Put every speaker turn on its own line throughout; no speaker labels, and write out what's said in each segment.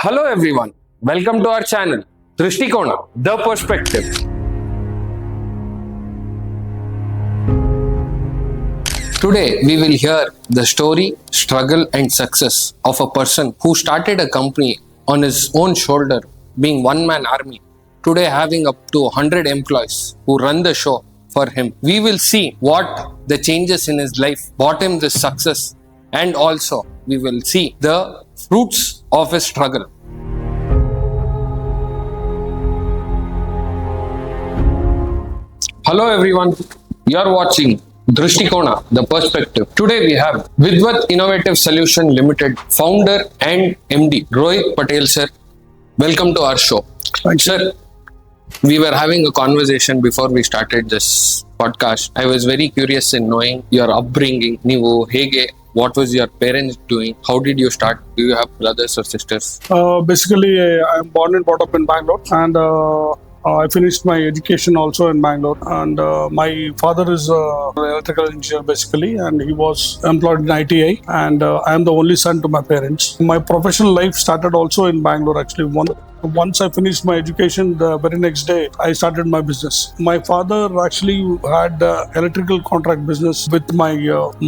Hello everyone, welcome to our channel, Drishtikona, The Perspective. Today we will hear the story, struggle and success of a person who started a company on his own shoulder, being one-man army. Today having up to 100 employees who run the show for him. We will see what the changes in his life brought him this success, and also we will see the fruits of his struggle. Hello everyone, you are watching Drishtikona, The Perspective. Today we have Vidwath Innovative Solutions Limited founder and MD Rohith Patel sir. Welcome to our show.
Thank you.
Sir, we were having a conversation before we started this podcast. I was very curious in knowing your upbringing. ನೀವು ಹೇಗೆ, what was your parents doing? How did you start? Do you have brothers or sisters?
Basically, I am born and brought up in Bangalore, and I finished my education also in Bangalore. And my father is an electrical engineer basically, and he was employed in ITI. And I am the only son to my parents. My professional life started also in Bangalore actually. Once I finished my education, the very next day I started my business. My father actually had electrical contract business with my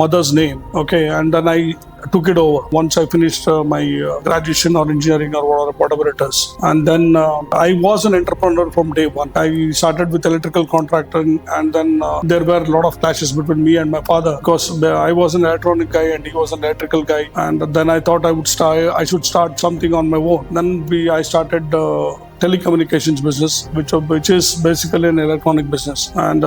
mother's name. Okay, and then I took it over once I finished my graduation or engineering or whatever it is. And then I was an entrepreneur from day one. I started with electrical contracting, and then there were a lot of clashes between me and my father because I was an electronic guy and he was an electrical guy. And then I thought I should start something on my own. Then I started telecommunications business, which is basically an electronic business. And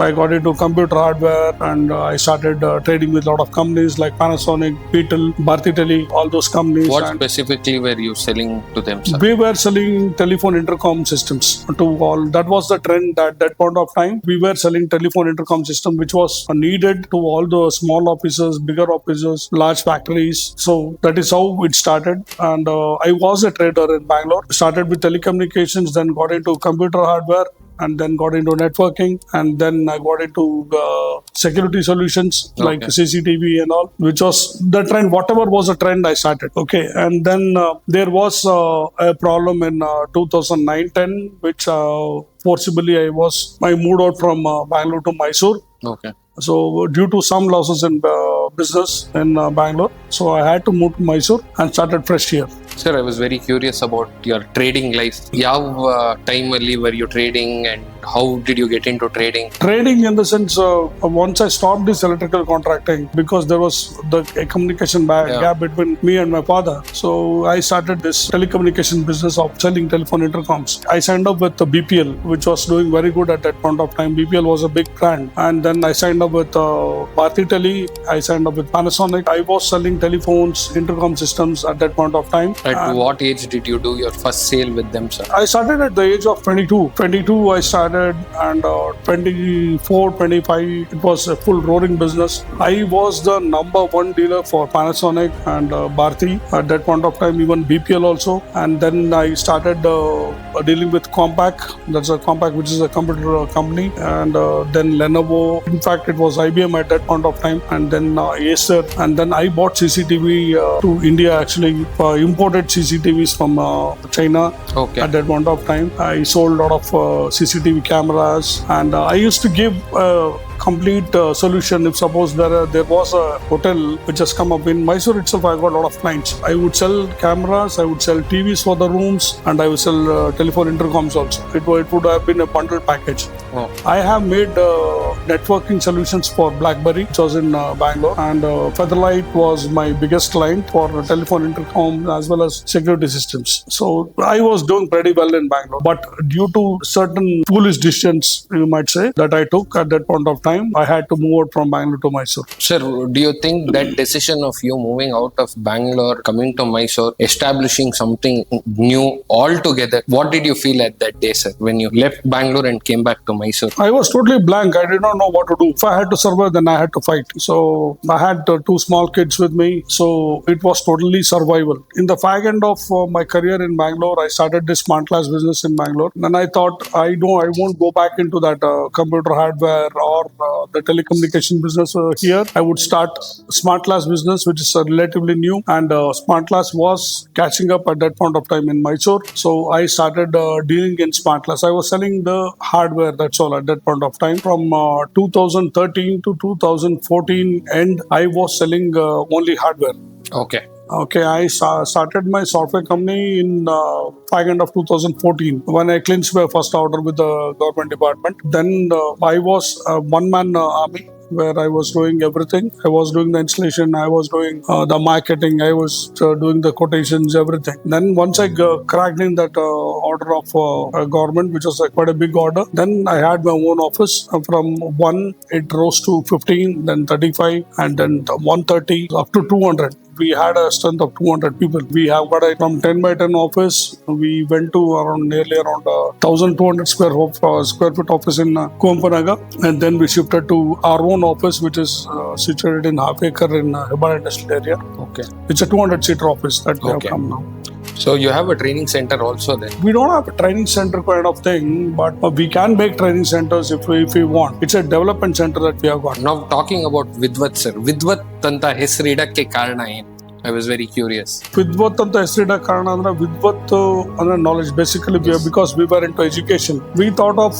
I got into computer hardware, and I started trading with a lot of companies like Panasonic, Beetle, Bharti Tele, all those companies.
What specifically were you selling to them, sir?
We were selling telephone intercom systems to all. That was the trend at that point of time. We were selling telephone intercom system, which was needed to all the small offices, bigger offices, large factories. So that is how it started. And I was a trader in Bangalore. Started with telecommunications, then got into computer hardware, and then got into networking, and then I got into security solutions like CCTV and all, which was the trend. Whatever was a trend, I started. Okay, and then there was a problem in 2009-10, which forcibly I moved out from Bangalore to Mysuru.
Okay.
So due to some losses in business in Bangalore, so I had to move to Mysuru and started fresh here.
Sir, I was very curious about your trading life. How timely were you trading, and how did you get into trading?
Trading in the sense, once I stopped this electrical contracting because there was a communication gap between me and my father. So I started this telecommunication business of selling telephone intercoms. I signed up with the BPL, which was doing very good at that point of time. BPL was a big brand. And then I signed up with Bharti Tele. I signed up with Panasonic. I was selling telephones, intercom systems at that point of time.
At what age did you do your first sale with them, sir?
I started at the age of 22. 22 I started, and 24, 25, it was a full roaring business. I was the number one dealer for Panasonic and Bharti at that point of time, even BPL also. And then I started dealing with Compaq. That's a Compaq, which is a computer company. And then Lenovo. In fact, it was IBM at that point of time. And then Acer. And then I bought CCTV to India, actually imported CCTVs from China.
Okay.
At that point of time. I sold a lot of CCTV cameras, and I used to give complete solution. If suppose there was a hotel which has come up in Mysuru itself, I got a lot of clients. I would sell cameras, I would sell TVs for the rooms, and I would sell telephone intercoms also. It would have been a bundled package.
Oh.
I have made networking solutions for BlackBerry, which was in Bangalore, and Featherlight was my biggest client for telephone intercom as well as security systems. So I was doing pretty well in Bangalore, but due to certain foolish decisions, you might say, that I took at that point of time, I had to move out from Bangalore to Mysuru.
Sir, do you think that decision of you moving out of Bangalore, coming to Mysuru, establishing something new altogether, what did you feel at that day, sir, when you left Bangalore and came back to Mysuru?
I was totally blank. I did not know what to do. If I had to survive, then I had to fight. So I had two small kids with me. So it was totally survival. In the fag end of my career in Bangalore, I started this smart glass business in Bangalore. Then I thought, I won't go back into that computer hardware or the telecommunication business here. I would start Smart Glass business, which is relatively new, and Smart Glass was catching up at that point of time in Mysuru. So I started dealing in Smart Glass. I was selling the hardware. That's all at that point of time. From 2013 to 2014 end, I was selling only hardware.
Okay.
Okay, I started my software company in back end of 2014 when I clinched my first order with the government department. Then I was a one-man army where I was doing everything. I was doing the installation, I was doing the marketing, I was doing the quotations, everything. Then once I cracked in that order of government, which was quite a big order, then I had my own office. From 1, it rose to 15, then 35, and then 130, up to 200. We had a strength of 200 people. We have got a from 10 by 10 office. We went to nearly around 1,200 square foot office in Kuampanaga, and then we shifted to our own office, which is situated in half acre in Hibana Industrial Area.
Okay.
It's a 200-seater office that we have come now.
So you have a training center also then?
We don't have a training center kind of thing, but we can make training centers if we want. It's a development center that we have got.
Now talking about Vidwath Sir. Vidwath anta ಹೆಸರು ಇಡಕ್ಕೆ ಕಾರಣ ಏನು? I was very curious.
Vidwath anta ಹೆಸರಿಡ ಕಾರಣ ಅಂದ್ರೆ Vidwath ಅಂದ್ರೆ knowledge. Basically, because we were into education, we thought of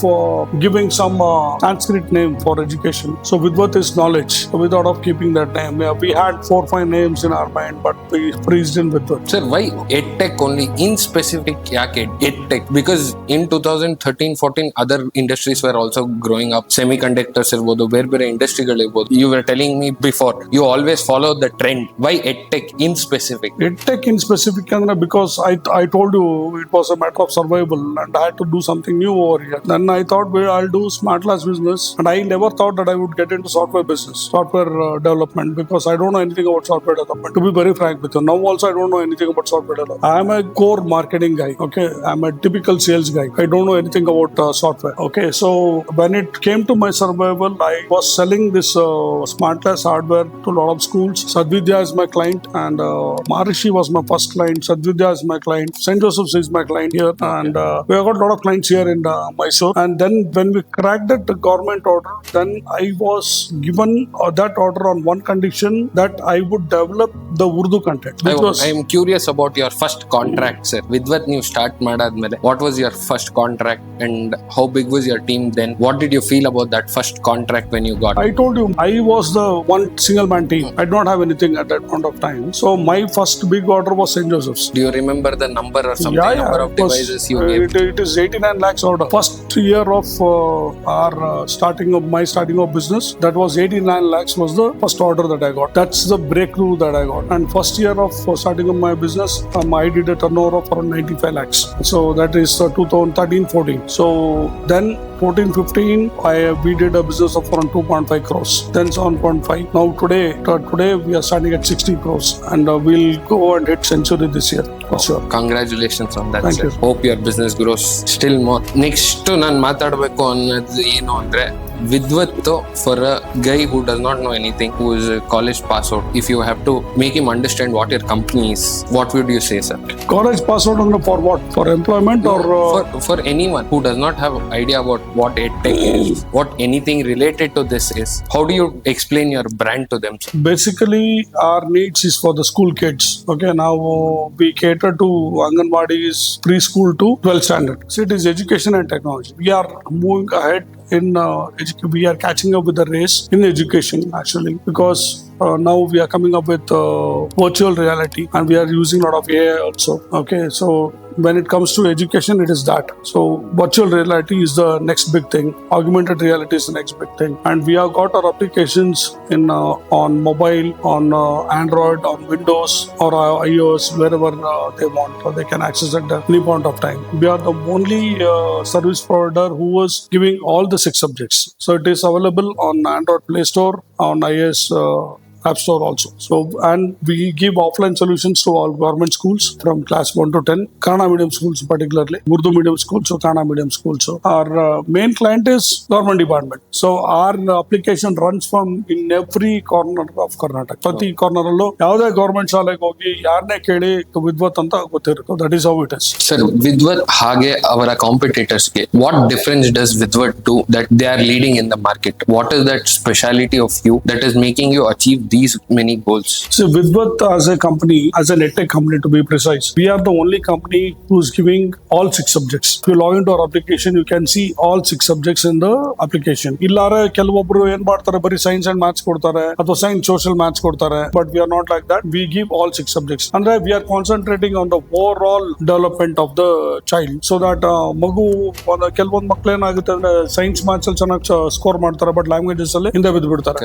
giving some Sanskrit name for education. So Vidwath is knowledge. So we thought of keeping that name. We had 4-5 names in our mind, but we freezed in Vidwath.
Sir, why EdTech only? In specific, ಯಾಕೆ EdTech? Because in 2013-14, other industries were also growing up. Semiconductors ಇರ್ಬೋದು, ಬೇರೆ ಬೇರೆ ಇಂಡಸ್ಟ್ರಿಗಳಿರ್ಬೋದು. You were telling me before, you always follow the trend. Why EdTech in specific?
EdTech in specific because I told you it was a matter of survival and I had to do something new over here. Then I thought, well, I'll do Smart Glass business, and I never thought that I would get into software business, software development, because I don't know anything about software development. To be very frank with you, now also I don't know anything about software development. I am a core marketing guy. Okay, I'm a typical sales guy. I don't know anything about software. Okay, so when it came to my survival, I was selling this Smart Glass hardware to a lot of schools. Sadvidya is my client, and Maharishi was my first client. Sadvidya is my client. St. Joseph's is my client here, and we have got a lot of clients here in Mysuru. And then when we cracked that government order, then I was given that order on one condition, that I would develop the Urdu content.
I am curious about your first contract, sir. Vidwath ನೀವು start ಮಾಡಾದ್ಮೇಲೆ what was your first contract and how big was your team then? What did you feel about that first contract when you got it?
I told you, I was the one single man team. I did not have anything at that point of time. So my first big order was St. Joseph's.
Do you remember the number or something? Number of devices you gave?
It is 89 lakhs order. First year of our starting of business, that was 89 lakhs was the first order that I got. That's the breakthrough that I got. And first year of starting of my business, I did a turnover of around 95 lakhs. So that is 2013-14. So then 14-15, we did a business of around 2.5 crores. Then 7.5. Now today we are standing at 60 crores, and we'll go and hit century this year for sure.
Congratulations on that.
Thank
sir.
you.
Hope your business grows still more. Next ನಾನು ಮಾತಾಡಬೇಕು ಅನ್ನೋದು ಏನು ಅಂದ್ರೆ Vidwath, for a guy who does not know anything, who is a college pass out, if you have to make him understand what your company is, what would you say, sir?
College pass out for what? For employment or
for anyone who does not have idea about what EdTech is, what anything related to this is, how do you explain your brand to them, sir?
basically our needs is for the school kids. Okay, now we cater to Anganwadis, preschool to 12th standard. So it is education and technology. We are moving ahead in we are catching up with the race in education actually, because now we are coming up with virtual reality, and we are using a lot of AI also. Okay, so when it comes to education, it is that. So virtual reality is the next big thing. Augmented reality is the next big thing, and we have got our applications in on mobile, on Android, on Windows or iOS, wherever they want, or they can access it at any point of time. We are the only service provider who was giving all the 6 subjects. So it is available on Android Play Store, on iOS App Store also. So, and we give offline solutions to all government schools from class 1 to 10, Kannada medium schools particularly, Urdu medium schools, so Kannada medium schools. So our main client is government department. So our application runs from in every corner of Karnataka. ಪ್ರತಿ corner ಅಲ್ಲೂ ಯಾವುದೇ government ಶಾಲೆಗೆ ಹೋಗಿ ಯಾರನ್ನೇ ಕೇಳಿ ವಿದ್ವತ್ ಅಂತ ಗೊತ್ತಿರುತ್ತೆ. That is how it is.
Sir, Vidvat ಹಾಗೆ ಅವರ ಕಾಂಪಿಟೇಟರ್ಸ್ಗೆ what difference does Vidvat do that they are leading in the market? What is that speciality of you that is making you achieve these many goals?
So Vidwath as a company, as an edtech company to be precise, we are the only company who is giving all 6 subjects. If you log into our application, you can see all 6 subjects in the application. ಇಲ್ಲಾರೆ ಕೆಲವೊಬ್ರು ಏನ್ ಮಾಡ್ತಾರೆ, ಬರೀ science and maths ಕೊಡ್ತಾರೆ ಅಥವಾ science social maths ಕೊಡ್ತಾರೆ. But we are not like that. We give all 6 subjects. ಅಂದ್ರೆ we are concentrating on the over all development of the child. So that ಮಗು ಕೆಲವೊಂದು ಮಕ್ಳು ಏನಾಗುತ್ತೆ ಅಂದ್ರೆ ಸೈನ್ಸ್ ಮ್ಯಾಥ್ಸ್ ಅಲ್ಲಿ ಚೆನ್ನಾಗಿ ಸ್ಕೋರ್ ಮಾಡ್ತಾರೆ, ಬಟ್ ಲ್ಯಾಂಗ್ವೇಜಸ್ ಅಲ್ಲಿ ಹಿಂದೆ ಬಿದ್ದು ಬಿಡ್ತಾರೆ.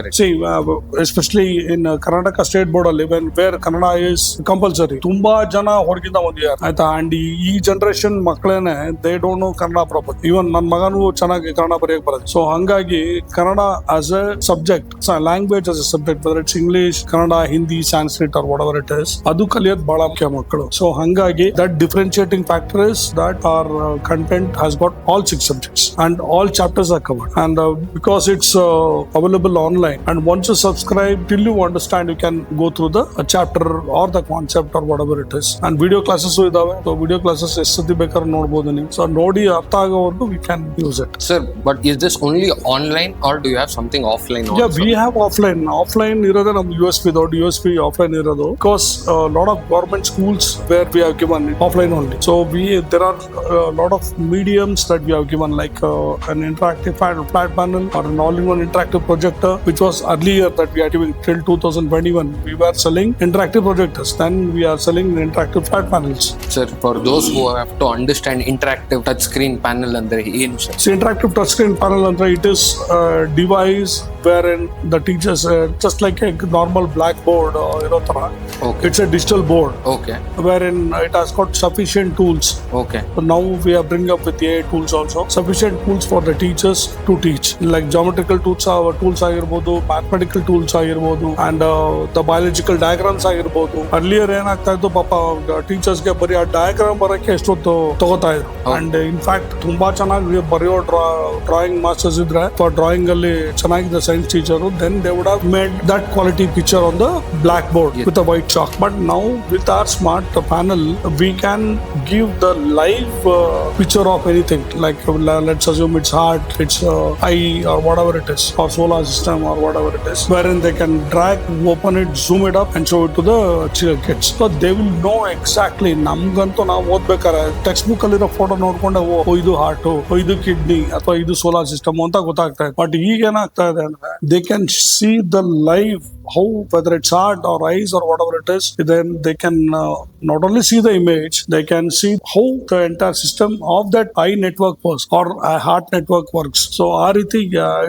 Especially in Karnataka state board ಅಲ್ಲಿ ವೇರ್ ಕನ್ನಡ ಇಸ್ ಕಂಪಲ್ಸರಿ, ತುಂಬಾ ಜನ ಹೊರಗಿಂದ ಬಂದಿದ್ದಾರೆ ಆಯ್ತಾ. ಅಂಡ್ ಈ ಜನರೇಷನ್ ಮಕ್ಕಳೇನೆ they don't know Kannada proper. Even ನನ್ನ ಮಗನೂ ಚೆನ್ನಾಗಿ ಕನ್ನಡ ಬರೆಯಕ್ ಬರೋದು. ಸೊ ಹಂಗಾಗಿ Kannada as a subject, language as a subject, whether it's English, Kannada, Hindi, Sanskrit or whatever it is, ಅದು ಕಲಿಯೋದು ಬಹಳ ಮುಖ್ಯ ಮಕ್ಕಳು. ಸೊ ಹಂಗಾಗಿ that differentiating factor is that are content has got all 6 subjects and all chapters are covered. And because it's available online, and once you subscribe, till you understand, you can go through the chapter or the concept or whatever it is. And video classes idave. So video classes ಎಷ್ಟೊತ್ತಿ ಬೇಕಾದ್ರೆ ನೋಡಬಹುದು ನೀವು. So ನೋಡಿ ಅರ್ಥ ಆಗೋವರೆಗೂ we can use it.
Sir, but is this only online or do you have something offline also?
Yeah, we have offline. Offline ಇರೋದೇ ನಮ್ಮ USP, ದೊಡ್ಡ USP offline ಇರೋದು. Because lot of government schools where we have given offline only. So there are a lot of mediums that we have given, like an interactive flat panel or an all-in-one interactive projector, which was earlier that we are giving till 2021. We were selling interactive projectors. Then we are selling interactive flat panels.
Sir, for those who have to understand interactive touchscreen panel andre ಏನು sir?
So interactive touchscreen panel andre, it is a device wherein the teachers just like a normal blackboard tara.
Okay.
It's a digital board.
Okay.
Wherein it has got sufficient tools.
Okay.
So now we are bringing up with AI tools also. Sufficient tools for the teachers to teach. Like geometrical tools ಆಗಿರ್ಬೋದು, mathematical tools ಆಗಿರ್ಬೋದು, and the biological diagrams ಆಗಿರ್ಬೋದು. Earlier ಏನಾಗ್ತಾ ಇತ್ತು, ಪಾಪ ಟೀಚರ್ಸ್ಗೆ ಬರೀ ಆ diagram ಬರೋಕ್ಕೆ ಎಷ್ಟೊತ್ತು ತಗೋತಾ ಇದ್ರು. ಅಂಡ್ ಇನ್ಫ್ಯಾಕ್ಟ್ ತುಂಬಾ ಚೆನ್ನಾಗಿ ಬರೆಯೋ ಡ್ರಾಯಿಂಗ್ ಮಾಸ್ಟರ್ಸ್ ಇದ್ರೆ, ಡ್ರಾಯಿಂಗ್ ಅಲ್ಲಿ ಚೆನ್ನಾಗಿದೆ science teacher, then they would have made that quality picture on the blackboard with a white chalk. But now with our smart panel we can give the live picture of anything, like let's assume it's heart, it's eye or whatever it is, or solar system or whatever it is, wherein they can drag, open it, zoom it up and show it to the kids. So they will know exactly. ನಮ್ಗಂತೂ ನಾವು ಓದ್ಬೇಕಾರೆ text book ಅಲ್ಲಿರೋ photo ನೋಡ್ಕೊಂಡೆ ಇದು heart, ಇದು kidney ಅಥವಾ ಇದು solar system ಅಂತ ಗೊತ್ತಾಗ್ತಾ ಇದೆ. But ಈಗ ಏನಾಗ್ತಾ ಇದೆ ಅಂದ್ರೆ they can see the live how, whether it's heart or eyes or whatever it is, then they can not only see the image, they can see how the entire system of that eye network works or a heart network works. So ಆ ರೀತಿ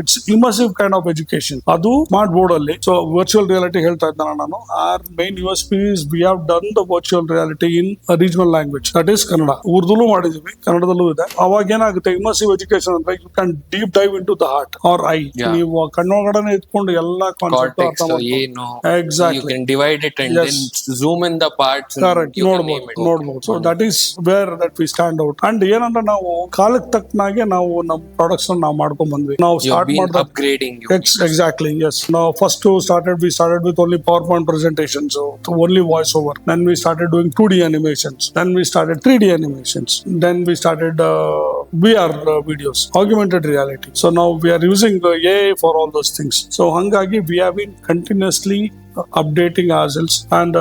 it's immersive kind of education. ಅದು smart board ಅಲ್ಲಿ. So virtual reality ಹೇಳ್ತಾ ಇದ್ದಾನೆ ನಾನು. Our main USP is we have done the virtual reality in a regional language, that is Kannada. ಉರ್ದುಲು ಮಾಡಿದೀವಿ, ಕನ್ನಡದಲ್ಲೂ ಇದೆ. ಅವಾಗ ಏನಾಗುತ್ತೆ, immersive education ಅಂದ್ರೆ you can deep dive into the heart or eye. ನೀವು ಕಣ್ಣೊಳಗಡೆ ಇಟ್ಕೊಂಡು ಎಲ್ಲಾ ಕಾನ್ಸೆಪ್ಟ್ ಅರ್ಥ ಮಾಡ್ಕೊಂಡು exactly
you can divide it and then zoom in the parts.
Correct. ನೋಡ್ಬೋದು. So that is where that we stand out. And ಏನಂದ್ರೆ ನಾವು ಕಾಲಕ್ಕೆ ತಕ್ಕನಾಗೆ ನಾವು ನಮ್ಮ ಪ್ರಾಡಕ್ಟ್ಸ್ ನಾವು ಮಾಡ್ಕೊಂಡ್ ಬಂದ್ವಿ. ನಾವು ಸ್ಟಾರ್ಟ್ ಮಾಡಿದ
upgrading
exactly, yes. Now first we started with only PowerPoint presentations, so only voice over. Then we started doing 2D animations. Then we started 3D animations. Then we started VR videos, augmented reality. So now we are using AI for all those things. So hangagi we have been continuously updating ourselves, and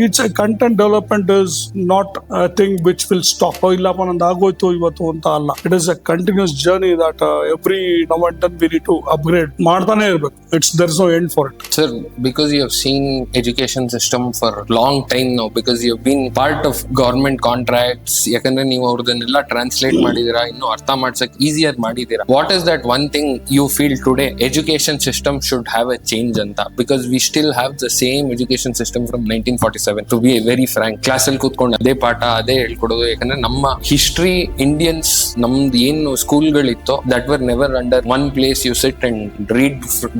it's a content development is not a thing which will stop. Illappa nandu agoytu ivattu anta alla. It is a continuous journey that every now and then we need to upgrade ಮಾಡ್ತಾನೆ ಇರಬೇಕು. There is no end for it.
Sir, because you have seen education system for long time now, because you have been part of government contracts, ಯಾಕಂದ್ರೆ ನೀವು ಅವ್ರದನ್ನೆಲ್ಲ translate ಮಾಡಿದೀರಾ, ಇನ್ನು ಅರ್ಥ ಮಾಡ್ಸಕ್ easier ಮಾಡಿದೀರಾ. What is that one thing you feel today education system should have a change ಅಂತ? Because we still have the same education system from 1947. To be very frank, class ಅಲ್ಲಿ ಕೂತ್ಕೊಂಡು ಅದೇ ಪಾಠ ಅದೇ ಹೇಳ್ಕೊಡೋದು. ಯಾಕಂದ್ರೆ ನಮ್ಮ ಹಿಸ್ಟ್ರಿ ಇಂಡಿಯನ್ಸ್ ನಮ್ದು ಏನು ಸ್ಕೂಲ್ಗಳಿತ್ತು that were never under one place you sit and read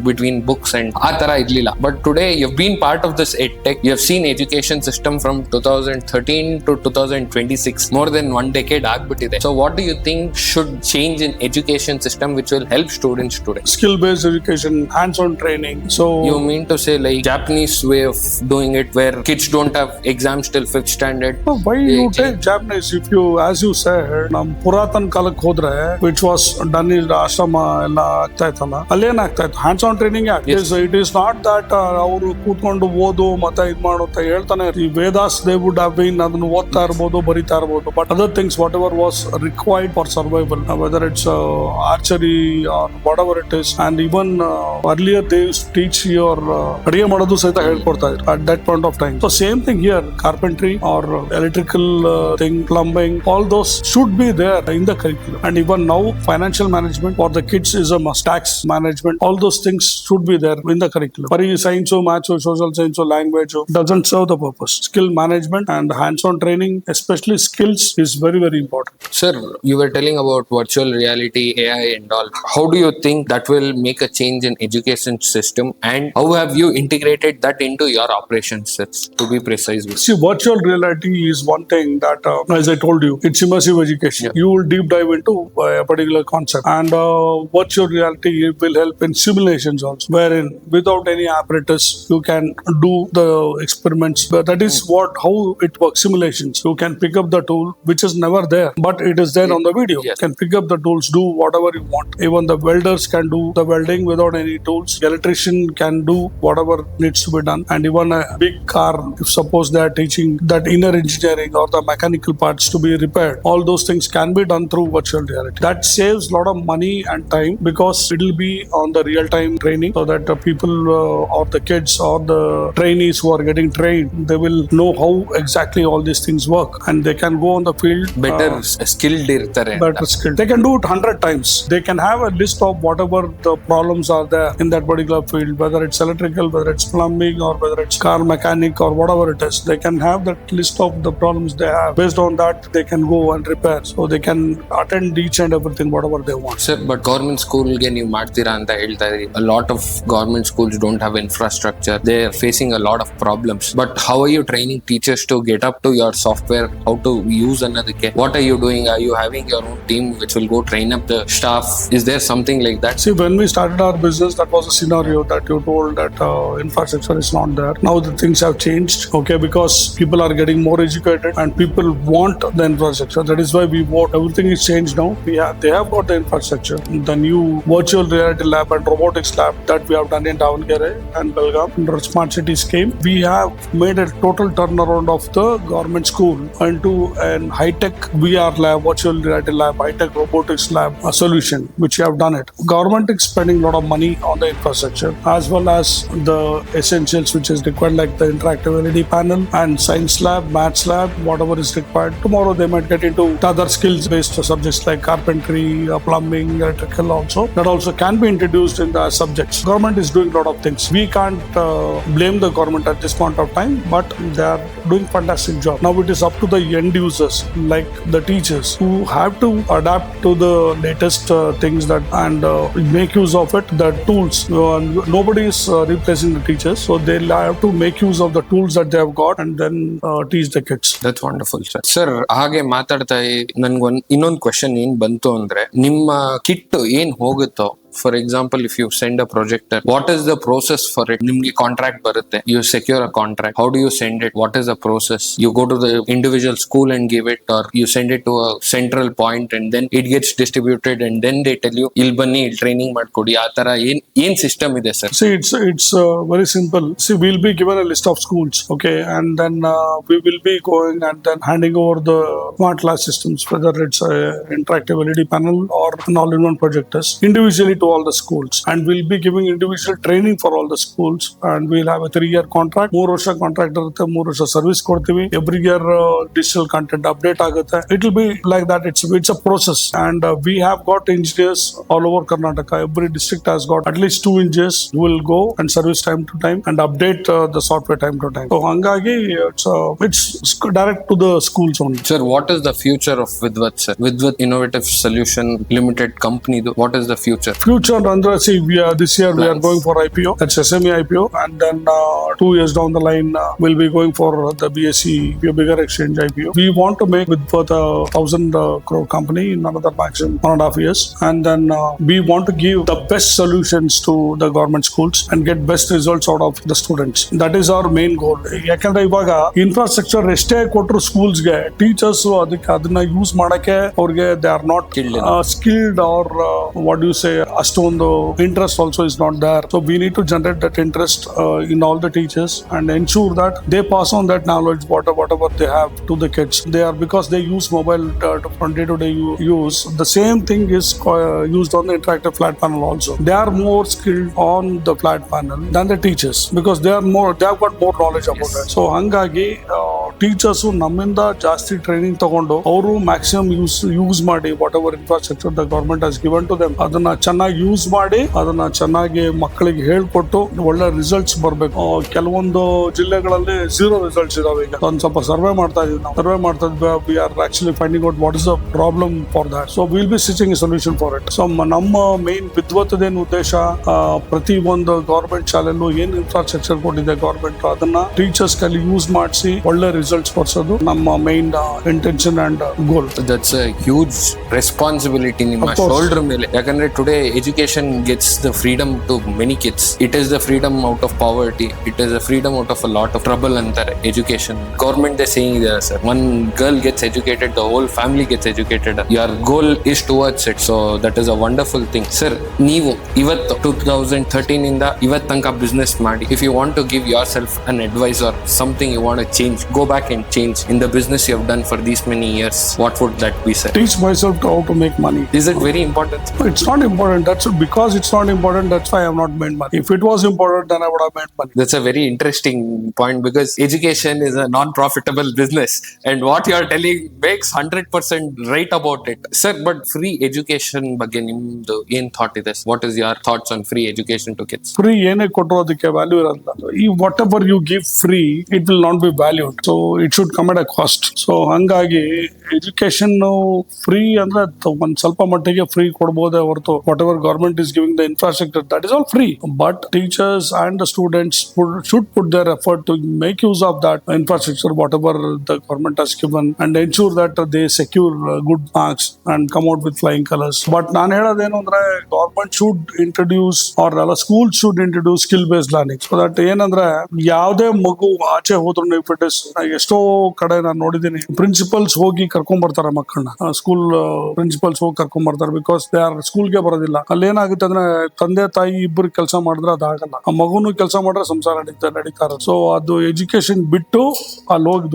between books and ಆ ತರ ಇರ್ಲಿಲ್ಲ. But today you have been part of this EdTech. You have seen education system from 2013 to 2026, more than one decade ಆಗ್ಬಿಟ್ಟಿದೆ. So what do you think should change in education system which will help students today?
Skill based education, hands-on training. So
You mean to say like Japanese way of doing it where kids don't have exams till 5th standard?
why you take Japanese if you, as you said, ನಮ್ ಪುರಾತನ ಕಾಲಕ್ಕೆ ಹೋದ್ರೆ which was done in ಆಶ್ರಮ ಎಲ್ಲ ಆಗ್ತಾ ಇತ್ತಲ್ಲ, ಅಲ್ಲೇನ್ ಆಗ್ತಾ ಇತ್ತು? Hands on training. It is not that ಅವರು ಕೂತ್ಕೊಂಡು ಓದು ಮತ್ತೆ ಇದ್ ಮಾಡು ಅಂತ ಹೇಳ್ತಾನೆ. ಈ Vedas they would have been ಅದನ್ನ ಓದ್ತಾ ಇರ್ಬೋದು, ಬರಿತಾ ಇರ್ಬೋದು, but other things whatever was required for survival, whether it's archery or whatever it is. And even earlier they use teach your ಅಡಿಗೆ ಮಾಡೋದು ಸಹಿತ ಹೇಳ್ಕೊಡ್ತಾ ಇದ್ರು at that point of time. So same thing here, carpentry R electrical thing, plumbing, all those should be there in the curriculum. And even now financial management for the kids is a must. Tax management, all those things should be there in the curriculum. For science or maths or social science or language doesn't serve the purpose. Skill management and hands-on training, especially skills, is very, very important.
Sir, you were telling about virtual reality, AI and all. How do you think that will make a change in education system, and how have you integrated that into your operations, sir, to be precise with?
See, virtual reality is one thing that, as I told you, it's immersive education.
Yeah.
You will deep dive into a particular concept, and virtual reality will help in simulations also, wherein without any apparatus you can do the experiments. But that is how it works. Simulations, you can pick up the tool which is never there, but it is there on the video.
Yes.
You can pick up the tools, do whatever you want. Even the welders can do the welding without any tools. The electrician can do whatever needs to be done. And even a big car, if suppose they are teaching that inner engineering or the mechanical parts to be repaired, all those things can be done through virtual reality. That saves a lot of money and time because it will be on the real time training, so that the people or the kids or the trainees who are getting trained, they will know how exactly all these things work, and they can go on the field
Better skilled irtare.
better skilled. They can do it 100 times. They can have a list of whatever the problems are there in that particular field, whether it's electrical, whether it's plumbing, or whether it's car mechanic or whatever it is. They can have that list of the problems they have. Based on that, they can go and repair. So they can attend each and everything whatever they want.
Sir, but government school ಗೆ ನೀವು ಮಾಡ್ತೀರಾ ಅಂತ ಹೇಳ್ತಾ ಇದ್ದೀರಿ. A lot of government schools don't have infrastructure. They are facing a lot of problems. But how are you training teachers to get up to your software, how to use another? What are you doing? Are you having your own team which will go train up the staff? Is there something like that?
See, when we started our business, that was a scenario that you told that infrastructure is not there. Now the things have changed, okay, because people are getting more educated and people want the infrastructure. That is why we want everything is changed now. They have got the infrastructure. The new virtual reality lab and robotics lab that we have done in Davangere and Belgaum under Smart City scheme, we have made a total turnaround of the government school into an high-tech VR lab, virtual reality lab, high-tech robotics lab solution, which we have done it. Government is spending a lot of money on the infrastructure as well as the essentials which is required, like the interactive LED panel and science lab, maths lab, whatever is required. Tomorrow they might get into other skills-based subjects like carpentry, plumbing, electrical also. That also can be introduced in the subjects. Government is doing a lot of things. We can't blame the government at this point of time, but they are doing fantastic job. Now it is up to the end users, like the teachers, who have to adapt to the latest things that and make use of it. The tools, nobody is replacing the teachers, so they'll have to make use of the tools that they have got and then teach the kids.
That's wonderful, sir. Sir, ಹಾಗೆ ಮಾತಾಡ್ತಾ ನನ್ಗೊಂದು ಇನ್ನೊಂದು question ಏನ್ ಬಂತು ಅಂದ್ರೆ, ನಿಮ್ಮ kit ಏನ್ ಹೋಗುತ್ತೋ, for example, if you send a projector, what is the process for it? ನಿಮ್ಗೆ ಕಾಂಟ್ರಾಕ್ಟ್ ಬರುತ್ತೆ, you secure a contract. How do you send it? What is the process? You go to the individual school and give it, or you send it to a central point and then it gets distributed and then they tell you ಇಲ್ಲಿ ಬನ್ನಿ training ಮಾಡ್ಕೊಡಿ. ಆ ತರ ಏನ್ system ಇದೆ sir?
See, it's very simple. See, we'll be given a list of schools, okay, and then we will be going and then handing over the smart class systems, whether it's a interactive LED panel or an all-in-one projectors, individually into all the schools, and we'll be giving individual training for all the schools, and we'll have a 3-year contract. 3 ವರ್ಷ contract ಇರುತ್ತೆ, 3 ವರ್ಷ service ಕೊಡ್ತೀವಿ. Every year digital content update ಆಗುತ್ತೆ. It will be like that. It's a process, and we have got engineers all over Karnataka. Every district has got at least 2 engineers who will go and service time to time and update the software time to time. So hangagi it's direct to the schools only.
Sir, what is the future of Vidwath, sir? Vidwath Innovative Solution Limited company, what is the future?
Future, Andhra, see, this year we are going for IPO. That's SME IPO, and then 2 years down the line we'll be going for the BSE, bigger exchange IPO. We want to make Vidwath a 1,000 crore company in another maximum 1.5 years, and then we want to give the best solutions to the government schools and get best results out of the students. That is our main goal. ಯಾಕಂದ್ರೆ ಇವಾಗ infrastructure ಎಷ್ಟೇ ಕೊಟ್ಟರು ಸ್ಕೂಲ್ಸ್ಗೆ, teachers ಅದನ್ನ use ಮಾಡಕ್ಕೆ ಅವ್ರಿಗೆ they are not skilled, or what do you say, ಅಷ್ಟೊಂದು interest also is not there. So we need to generate that interest in all the teachers and ensure that they pass on that knowledge, whatever they have, to the kids. They are, because they use mobile from day to day use, the same thing is used on the interactive flat panel also. They are more skilled on the flat panel than the teachers, because they have got more knowledge about it. So hangagi teachers ನಮ್ಮಿಂದ ಜಾಸ್ತಿ training ತಗೊಂಡು ಅವರು maximum use ಮಾಡಿ whatever infrastructure the government has given to them, ಅದನ್ನ ಚೆನ್ನಾಗಿ use ಮಾಡಿ ಅದನ್ನ ಚೆನ್ನಾಗಿ ಮಕ್ಕಳಿಗೆ ಹೇಳ್ಕೊಟ್ಟು ಒಳ್ಳೆ ರಿಸಲ್ಟ್ಸ್ ಬರ್ಬೇಕು. ಕೆಲವೊಂದು ಜಿಲ್ಲೆಗಳಲ್ಲಿ 0 ರಿಸಲ್ಟ್ಸ್ ಇದಾವೆ. ಈಗ ಒಂದ್ ಸ್ವಲ್ಪ ಸರ್ವೆ ಮಾಡ್ತಾ ಇದೀವಿ ನಾವು. ಸರ್ವೆ ಮಾಡ್ತಾ ಇದ್ವಿ, we are actually finding out what is the problem for that. So will be stitching A solution for it. So ನಮ್ಮ ಮೇನ್ ವಿದ್ವತ್ದೇನು ಉದ್ದೇಶ, ಪ್ರತಿ ಒಂದು ಗವರ್ಮೆಂಟ್ ಶಾಲೆಲ್ಲೂ ಏನ್ ಇನ್ಫ್ರಾಸ್ಟ್ರಕ್ಚರ್ ಕೊಟ್ಟಿದೆ ಗವರ್ಮೆಂಟ್, ಅದನ್ನ ಟೀಚರ್ಸ್ ಕೈಲಿ ಯೂಸ್ ಮಾಡಿಸಿ ಒಳ್ಳೆ ರಿಸಲ್ಟ್ಸ್ ಕೊಡ್ಸೋದು ನಮ್ಮ main intention and goal.
That's a huge responsibility ನಿಮ್ಮ ಶೋಲ್ಡರ್ ಮೇಲೆ. ಯಾಕಂದ್ರೆ today education gets the freedom to many kids. It is the freedom out of poverty, it is the freedom out of a lot of trouble ಅಂತಾರೆ education. Government they saying ಇದೆ sir, one girl gets educated, the whole family gets educated. Your goal is towards it. So that is a wonderful thing. Sir, ನೀವು ಇವತ್ತು 2013 ಇಂದ ಇವತ್ತು ತನಕ business ಮಾಡಿ, if you want to give yourself an advice or something you want to change, go back and change in the business you have done for these many years, what would that be, sir?
Teach myself how to make money.
Is it very important?
It's not important. That's because it's not important, that's why I have not made money. If it was important, then I would have made money.
That's a very interesting point, because education is a non-profitable business, and what you are telling makes 100% right about it, sir. But free education ಬಗ್ಗೆ ನಿಮ್ದು ಏನ್ thought ಇದೆ? What is your thoughts on free education to kids?
Free ಏನೇ ಕೊಟ್ಟರು ಅದಕ್ಕೆ value ಇರಲ್ಲ. ಈ whatever you give free, it will not be valued. So it should come at a cost. So ಹಂಗಾಗಿ ಎಜುಕೇಶನ್ ಫ್ರೀ ಅಂದ್ರೆ ಒಂದ್ ಸ್ವಲ್ಪ ಮಟ್ಟಿಗೆ ಫ್ರೀ ಕೊಡಬಹುದೇ ಹೊರತು, what ever government is giving the infrastructure, that is all free. But teachers and the students should put their effort to make use of that infrastructure, whatever the government has given, and ensure that they secure good marks and come out with flying colors. But ನಾನು ಹೇಳೋದೇನು ಅಂದ್ರೆ, government should introduce, or ಎಲ್ಲ schools should introduce skill based learning, so that ಏನಂದ್ರೆ ಯಾವುದೇ ಮಗು ಆಚೆ ಹೋದ್ರು, if it is, ಎಷ್ಟೋ ಕಡೆ ನಾನು ನೋಡಿದ್ದೀನಿ, ಪ್ರಿನ್ಸಿಪಲ್ಸ್ ಹೋಗಿ ಕರ್ಕೊಂಡ್ ಬರ್ತಾರೆ ಮಕ್ಕಳನ್ನ, ಸ್ಕೂಲ್ ಪ್ರಿನ್ಸಿಪಲ್ಸ್ ಹೋಗಿ ಕರ್ಕೊಂಡ್ ಬರ್ತಾರೆ, ಬಿಕಾಸ್ ದೇ ಆರ್ ಸ್ಕೂಲ್ಗೆ ಬರೋದಿಲ್ಲ. ಅಲ್ಲಿ ಏನಾಗುತ್ತೆ ಅಂದ್ರೆ, ತಂದೆ ತಾಯಿ ಇಬ್ಬರು ಕೆಲಸ ಮಾಡಿದ್ರೆ ಅದಾಗಲ್ಲ, ಆ ಮಗುನು ಕೆಲಸ ಮಾಡಿದ್ರೆ ಸಂಸಾರ ನಡೀತಾರೆ. ಸೊ ಅದು ಎಜುಕೇಶನ್ ಬಿಟ್ಟು ಅಲ್ಲಿ ಹೋಗಿ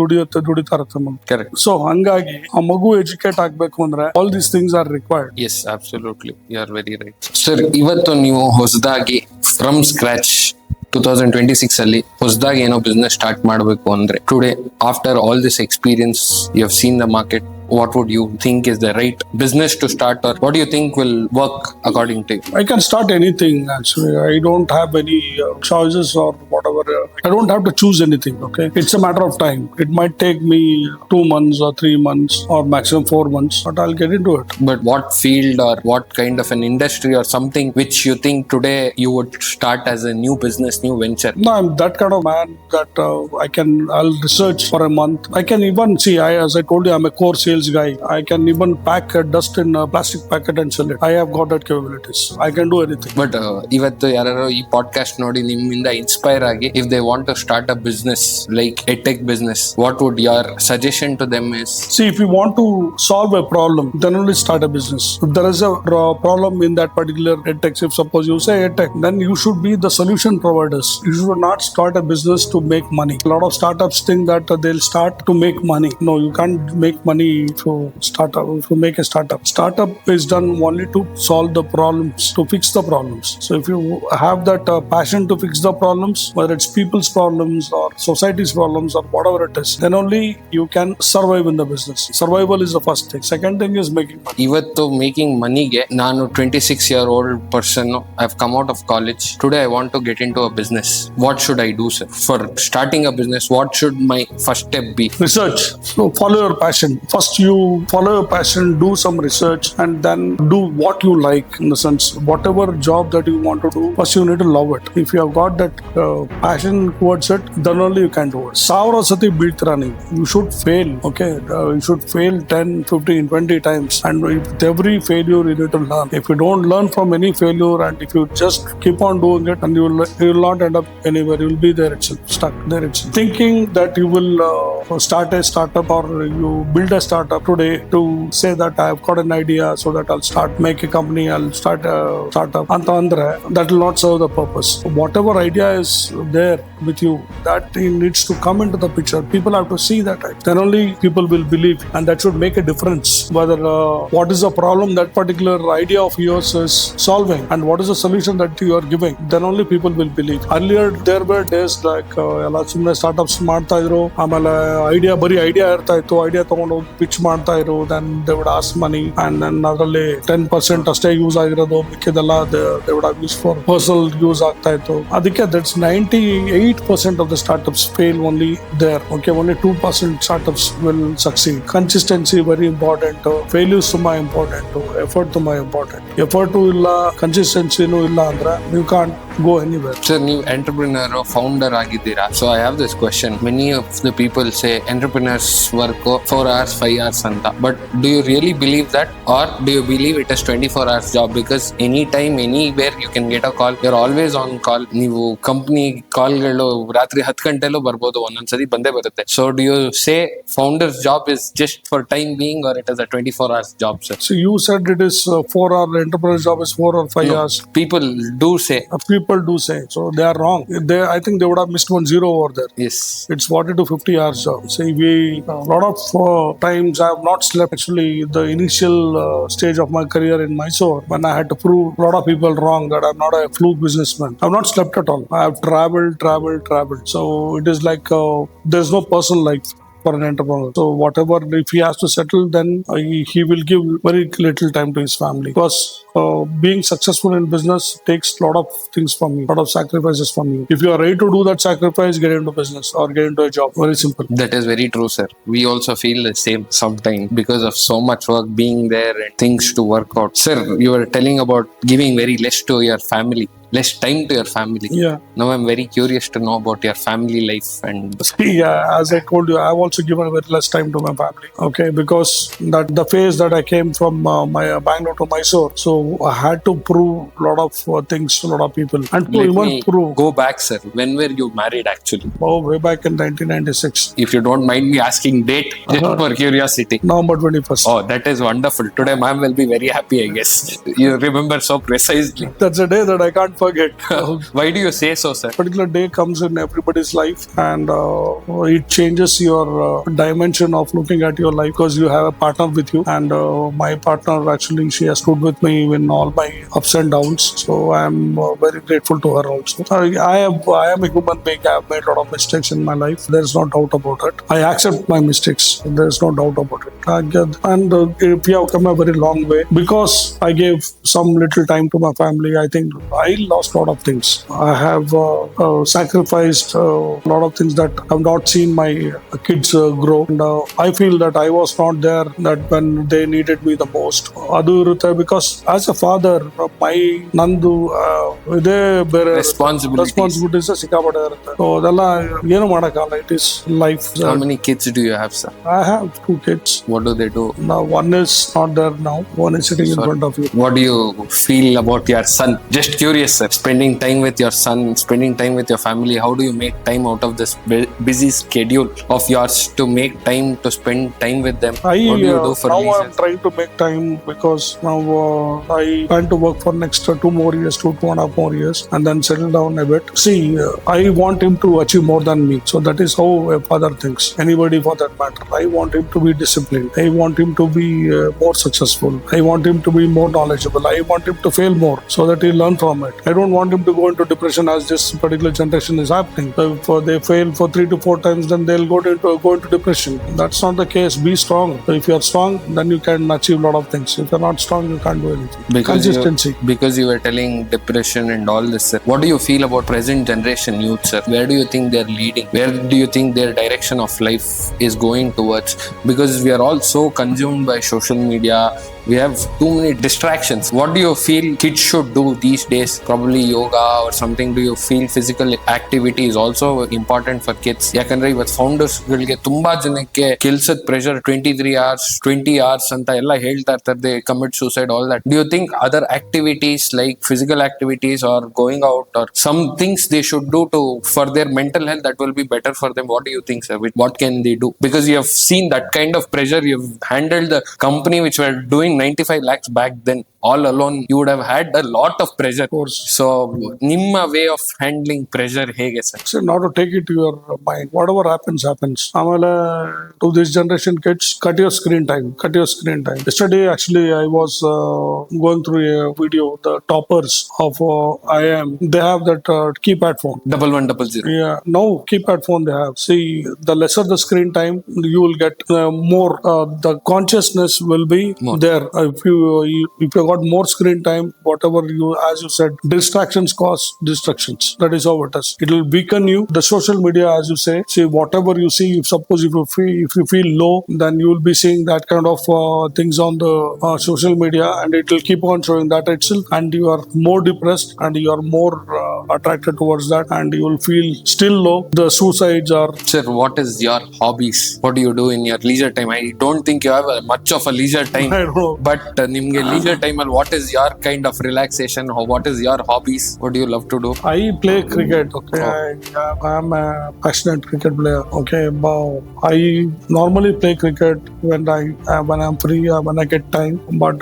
ದುಡಿತಾ ಇರುತ್ತೆ ಮಗು.
Correct.
ಸೊ ಹಂಗಾಗಿ ಆ ಮಗು ಎಜುಕೇಟ್ ಆಗ್ಬೇಕು ಅಂದ್ರೆ all these things are required.
Yes, absolutely, you are very right. Sir, ಇವತ್ತು ನೀವು ಹೊಸದಾಗಿ ಫ್ರಮ್ ಸ್ಕ್ರಾಚ್ 2026 ಅಲ್ಲಿ ಹೊಸದಾಗಿ ಏನೋ ಬಿಸ್ನೆಸ್ ಸ್ಟಾರ್ಟ್ ಮಾಡಬೇಕು ಅಂದ್ರೆ, today after all this experience you have seen the market, what would you think is the right business to start, or what do you think will work according to you?
I can start anything actually. I don't have any choices or whatever. I don't have to choose anything. Okay, it's a matter of time. It might take me 2 months or 3 months or maximum 4 months, but I'll get into it.
But what field or what kind of an industry or something which you think today you would start as a new business, new venture?
No, I'm that kind of man that I'll research for a month. I can even see, as I told you, I'm a core sales guy. I can even pack dust in a plastic packet and sell it. I have got that capabilities. I can do anything.
But ಇವತ್ತು ಯಾರು ಈ podcast ನೋಡಿ ನಿಮ್ಮಿಂದ inspire ಆಗಿ, if they want to start a business like a tech business, what would your suggestion to them is?
See, if you want to solve a problem, then only start a business. If there is a problem in that particular edtech, if suppose you say edtech, then you should be the solution providers. You should not start a business to make money. A lot of startups think that they'll start to make money. No, you can't make money if you make a startup is done only to solve the problems, to fix the problems. So if you have that passion to fix the problems, whether it's people's problems or society's problems or whatever it is, then only you can survive in the business. Survival is the first thing. Second thing is making money.
ಇವತ್ತು making ಮನಿಗೆ ನಾನು 26-year-old person. I've come out of college. Today I want to get into a business. What should I do, sir? For starting a business, what should my first step be?
Research. So follow your passion. First you follow your passion, do some research, and then do what you like. In the sense, whatever job that you want to do, first you need to love it. If you have got that passion towards it, then only you can do it. Savara sati beetra nahi. You should fail. Okay, you should fail 10, 15, 20 times, and with every failure you need to learn. If you don't learn from any failure, and if you just keep on doing it, and you will not end up anywhere. You will be there itself, stuck there itself. Thinking that you will start a startup or you build a startup today to say that I have got an idea, so that I'll make a company, I'll start a startup. That will not serve the purpose. Whatever idea is there with you, that needs to come into the picture. People have to see that. Then only people will believe, and that should make a difference. Whether what is the problem that particular idea of yours is solving, and what is the solution that you are giving, then only people will believe. Earlier there were days like ಎಲ್ಲ ಸುಮ್ಮನೆ startups ಮಾಡ್ತಾ ಇದ್ರು, ಆಮೇಲೆ idea ಇರ್ತಾ ಇತ್ತು, idea ತಗೊಂಡು pitch ಮಾಡ್ತಾ ಇರು, then they would ask money, and then ಅದರಲ್ಲಿ 10% ಅಷ್ಟೇ ಯೂಸ್ ಆಗಿರೋದು, ಮಿಕ್ಕಿದೆಲ್ಲ they would have use for personal use ಆಗ್ತಾ ಇತ್ತು. ಅದಕ್ಕೆ that's 98% of the startups fail only there. Okay, only 2% startups will succeed. Consistency very important, failures ತುಂಬಾ important, effort ತುಂಬಾ important. Effort ಇಲ್ಲ, ಕನ್ಸಿಸ್ಟೆನ್ಸಿನೂ ಇಲ್ಲ ಅಂದ್ರೆ you can't go anywhere.
Sir, ನೀವು ಎಂಟರ್ಪ್ರಿನರ್ ಫೌಂಡರ್ ಆಗಿದ್ದೀರಾ. So I have this question. Many of the people say entrepreneurs work 4 hours, 5 hours ಅಂತ. But do you really believe that, or do you believe it is 24 hours job? Because anytime, anywhere you can get a call. You're always on call. ನೀವು company ಕಾಲ್ಗಳು ರಾತ್ರಿ 10 ಗಂಟೆಲೂ ಬರ್ಬೋದು, ಒಂದೊಂದ್ಸರಿ ಬಂದೇ ಬರುತ್ತೆ. So do you say founder's job is just for time being, or it is a 24 hours job, sir?
So you said it is 4 hour, entrepreneur job is 4 or 5 hours.
People do say.
People do say. So they are wrong. I think they would have missed 1 0 over there.
Yes.
It's 40 to 50 hours job. So a lot of times I have not slept. Actually, the initial stage of my career in Mysuru, when I had to prove a lot of people wrong that I'm not a fluke businessman, I have not slept at all. I have traveled. So it is like there's no personal life for an entrepreneur. So whatever, if he has to settle, then he will give very little time to his family. Because being successful in business takes a lot of things from you, a lot of sacrifices from you. If you are ready to do that sacrifice, get into business or get into a job. Very simple.
That is very true, sir. We also feel the same sometimes because of so much work being there and things to work out. Sir, you were telling about giving very less to your family, less time to your family.
Yeah.
Now I'm very curious to know about your family life. And
yeah, as I told you, I've also given very less time to my family. Okay, because that the phase that I came from my Bangalore to Mysuru, so I had to prove a lot of things to a lot of people, and to
let
even
me
prove.
go back, sir. When were you married actually?
Oh, way back in 1996.
If you don't mind me asking date, just for curiosity.
November 21st.
Oh, that is wonderful. Today ma'am will be very happy, I guess. You remember so precisely.
That's a day that I can't forget.
Why do you say so, sir?
A particular day comes in everybody's life, and it changes your dimension of looking at your life, because you have a partner with you, and my partner actually, she has stood with me in all my ups and downs. So I am very grateful to her also. I am a human being. I have made a lot of mistakes in my life. There is no doubt about it. I accept my mistakes. There is no doubt about it. And we have come a very long way, because I gave some little time to my family. I think I lost a lot of things. I have sacrificed a lot of things that I have not seen my kids grow. And I feel that I was not there that when they needed me the most. Adu irutte, because as a father, my nandu ide bere responsibilities ಸಿಕ್ಕಾಪಟ್ಟೆ ಇರುತ್ತೆ. So ಅದೆಲ್ಲ ಏನು ಮಾಡಕ್ಕಾಗಲ್ಲ. It is life.
How many kids do you have, sir?
I have 2 kids.
What do they do?
Now one is not there now. One is sitting in front of you.
What do you feel about your son? Just curious, sir. Spending time with your son, spending time with your family. How do you make time out of this busy schedule of yours to make time to spend time with them? What do you do for
now
leisure?
I'm trying to make time because now I plan to work for next 2.5 more years, and then settle down a bit. See, I want him to achieve more than me. So that is how a father thinks. Anybody for that matter. I want him to be disciplined. I want him to be more successful. I want him to be more knowledgeable. I want him to fail more so that he learn from it. I don't want him to go into depression as this particular generation is happening. So if they fail for 3 to 4 times, then they'll go into depression. That's not the case. Be strong. So if you're strong, then you can achieve a lot of things. If you're not strong, you can't do anything. Consistency.
Because you were telling depression and all this, sir. What do you feel about present generation youth, sir? Where do you think they're leading? Where do you think their direction of life is going towards? Because we are all so consumed by social media. We have too many distractions. What do you feel kids should do these days? Probably yoga or something. Do you feel physical activity is also important for kids? ಯಾಕಂದ್ರೆ ಇವತ್ತು founders ಗಳಿಗೆ ತುಂಬಾ ಜನಕ್ಕೆ ಕೆಲ್ಸದ pressure 23 hours 20 hours ಅಂತ ಎಲ್ಲ ಹೇಳ್ತಾ ಇರ್ತಾರೆ. They commit suicide, all that. Do you think other activities like physical activities or going out or some things they should do to for their mental health that will be better for them? What do you think, sir? What can they do? Because you have seen that kind of pressure. You've handled the company which were doing 95 lakhs back then all alone. You would have had a lot of pressure.
Of course.
So ನಿಮ್ಮ way of handling pressure ಹೇಗೆ sir?
So not to take it to your mind. Whatever happens. ಆಮೇಲೆ to this generation kids, cut your screen time. Yesterday actually I was going through a video. The toppers of IIM, they have that keypad phone.
1100.
Yeah, no keypad phone they have. See, the lesser the screen time, you will get more. The consciousness will be
More.
there. If you got more screen time, whatever you, as you said, distractions cause distractions. That is how it is. It will weaken you. The social media, as you say, whatever you see. If you feel low, then you will be seeing that kind of things on the social media, and it will keep on showing that itself, and you are more depressed, and you are more attracted towards that, and you will feel still low. The suicides are.
Sir, what is your hobbies? What do you do in your leisure time? I don't think you have much of a leisure time.
I don't know.
But ನಿಮ್ಗೆ leisure time ಅಲ್ಲಿ what is your kind of relaxation? Or what is your hobbies? What do you love to do?
I play cricket. Okay, I am a passionate cricket player. Okay, I normally play cricket when I'm free, when I get time. But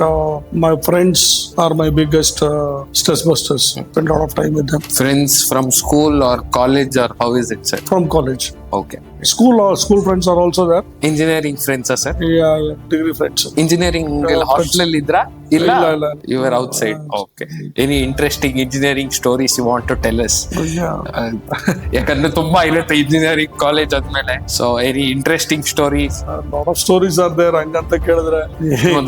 my friends are my biggest stress busters. Spend a lot of time with them.
Friends from school or college, or how is it, sir?
From college.
Okay.
School friends are also there.
Engineering friends, sir?
Yeah, degree friends.
Engineering hostel ಇದ್ರಾ? ಇಲ್ಲ. You were outside. Okay. Any interesting engineering stories you want to tell us?
Yeah.
ಯಾಕಂದ್ರೆ ತುಂಬಾ ಇರುತ್ತೆ engineering college ಆದ್ಮೇಲೆ. So any interesting stories?
A lot of stories are there. ಹಂಗಂತ ಕೇಳಿದ್ರೆ.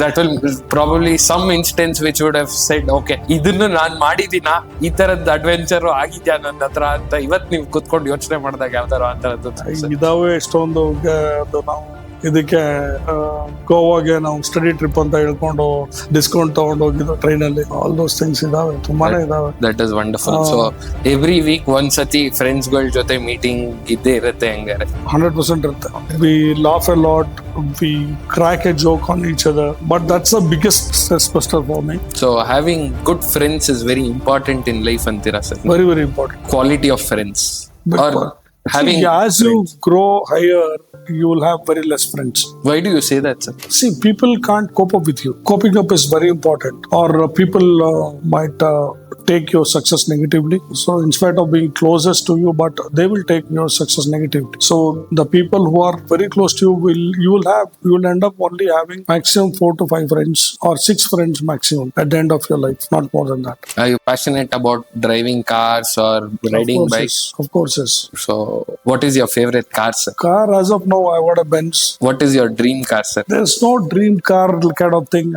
That will probably some instance which would have said, okay, ಇದನ್ನು ನಾನ್ ಮಾಡಿದೀನಾ, ಈ ತರದ್ adventure ಆಗಿದ್ಯಾ ನನ್ನ ಹತ್ರ ಅಂತ ಇವತ್ತು ನೀವು ಕುತ್ಕೊಂಡು ಯೋಚನೆ ಮಾಡಿದಾಗ ಯಾವ್ದಾರು ಆ ತರದ್ದು
ಇದಾವೆ ಎಷ್ಟೊಂದು. ನಾವು ಇದಕ್ಕೆ ಗೋವಾಗೆ ನಾವು ಸ್ಟಡಿ ಟ್ರಿಪ್ ಅಂತ ಹೇಳ್ಕೊಂಡು ಡಿಸ್ಕೌಂಟ್ ತಗೊಂಡು ಹೋಗಿದ್ದು ಟ್ರೈನಲ್ಲಿ. ಆಲ್ ದೋಸ್ ಥಿಂಗ್ಸ್ ಇದಾವೆ, ತುಂಬಾನೇ ಇದಾವೆ.
That is wonderful. So every week ಒಂದ್ಸತಿ ಫ್ರೆಂಡ್ಸ್ ಗಳ ಜೊತೆ ಮೀಟಿಂಗ್ ಇದ್ದೇ ಇರುತ್ತೆ ಹಂಗಾರೆ?
100% ಇರುತ್ತೆ. We laugh a lot, we crack a joke on each other, but that's the biggest stress buster for me.
So having good friends is very important in life ಅಂತೀರಾ sir?
Very very important.
Quality of friends.
Having as you grow higher, you will have very less friends.
Why do you say that, sir?
See, people can't cope up with you. Coping up is very important. Or people might take your success negatively. So in spite of being closest to you, but they will take your success negatively. So the people who are very close to you will end up only having maximum 4 to 5 friends or 6 friends maximum at the end of your life, not more than that.
Are you passionate about driving cars or riding bikes?
Of course, yes.
So what is your favorite car, sir?
Car, as of now, I want a Benz.
What is your dream car, sir?
There's no dream car kind of thing.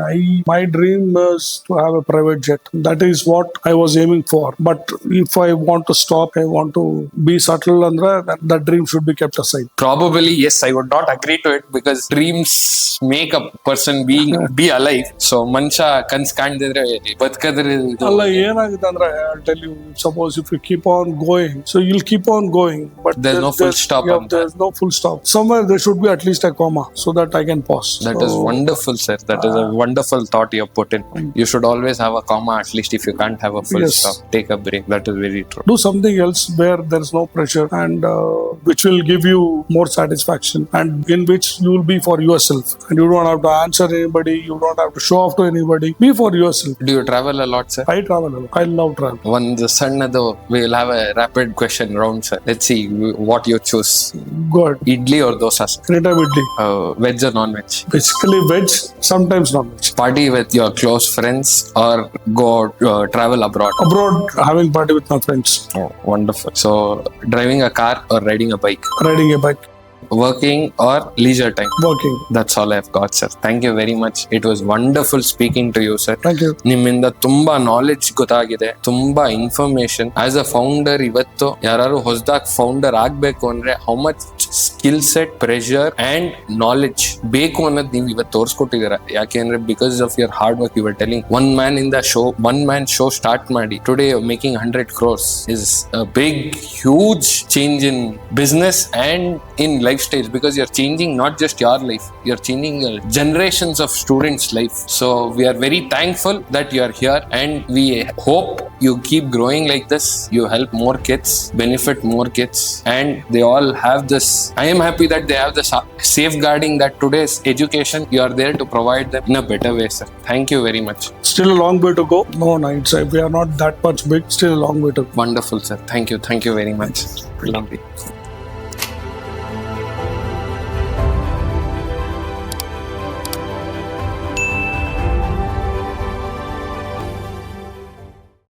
My dream is to have a private jet. That is what I was aiming for. But if I want to stop, I want to be subtle, and that dream should be kept aside.
Probably yes, I would not agree to it because dreams make a person be alive. So ಮನುಷ್ಯ ಕನ್ಸ್ ಕಾಣ್ದಿದ್ರೆ ಬದುಕಿದ್ರೆ
ಅಲ್ಲ ಏನಾಗುತ್ತೆ ಅಂದ್ರೆ I'll tell you, suppose if you keep on going, so you'll keep on going, but
there's no full stop.
There's no full stop. Somewhere there should be at least a comma so that I can pause.
That is wonderful, sir. That is a wonderful thought you have put in. You should always have a comma at least if you can't have a full
Yes.
stop. Take a break. That is very true.
Do something else where there is no pressure and which will give you more satisfaction and in which you will be for yourself. And you don't have to answer anybody. You don't have to show off to anybody. Be for yourself.
Do you travel a lot, sir?
I travel a lot. I love travel.
One the Sannado, we will have a rapid question round, sir. Let's see what you choose.
Good.
Idli or dosa, sir?
Anytime idli.
Veg or non-veg?
Basically veg, sometimes non-veg.
Party with your close friends or go travel abroad?
Abroad, having party with my friends.
Oh, wonderful. So, driving a car or riding a bike?
Riding a bike.
Working or leisure time?
Working.
That's all I've got, sir. Thank you very much. It was wonderful speaking to you, sir.
Thank you.
ನಿಮ್ಮಿಂದ ತುಂಬಾ knowledge ಗೊತ್ತಾಗಿದೆ, ತುಂಬಾ information. As a founder ಇವತ್ತು ಯಾರು ಹೊಸದಾಗಿ founder ಆಗ್ಬೇಕು ಅಂದ್ರೆ how much skill set, pressure and knowledge ಬೇಕು ಅನ್ನೋದು ನೀವು ಇವತ್ತು ತೋರಿಸ್ಕೊಟ್ಟಿದ್ದೀರಾ. ಯಾಕೆಂದ್ರೆ because of your hard work you were telling one man show start ಮಾಡಿ today making 100 crores is a big huge change in business and in life stage, because you're changing not just your life, you're changing generations of students' life. So we are very thankful that you are here and we hope you keep growing like this. You help more kids, benefit more kids, and they all have this. I am happy that they have this safeguarding that today's education you are there to provide them in a better way, sir. Thank you very much.
Still a long way to go. No, we are not that much big. Still a long way to go.
Wonderful, sir. Thank you very much. Lovely.